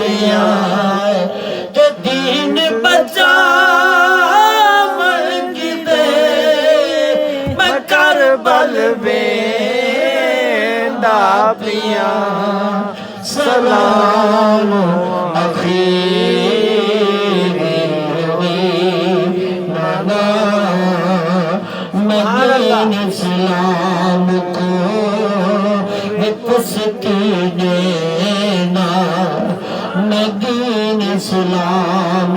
पिया ते दीन बचा मंगदे मैं करबल वेंदा पिया सलाम मदीने सलाम को पुसकी देना मदीने सलाम